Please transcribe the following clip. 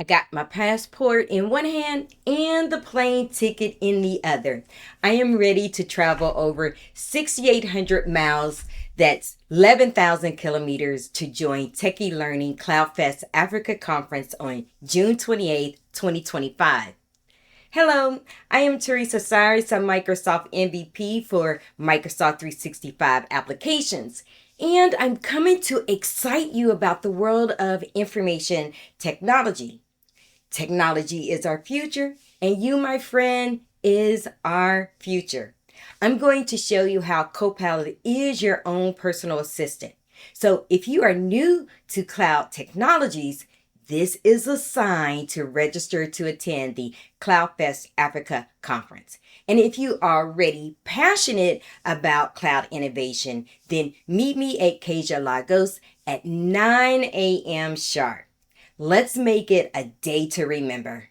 I got my passport in one hand and the plane ticket in the other. I am ready to travel over 6,800 miles, that's 11,000 kilometers, to join Techie Learning CloudFest Africa conference on June 28th, 2025. Hello, I am Teresa Cyrus, a Microsoft MVP for Microsoft 365 applications, and I'm coming to excite you about the world of information technology. Technology is our future, and you, my friend, is our future. I'm going to show you how Copilot is your own personal assistant. So if you are new to cloud technologies, this is a sign to register to attend the CloudFest Africa conference. And if you are already passionate about cloud innovation, then meet me at Keja Lagos at 9 a.m. sharp. Let's make it a day to remember.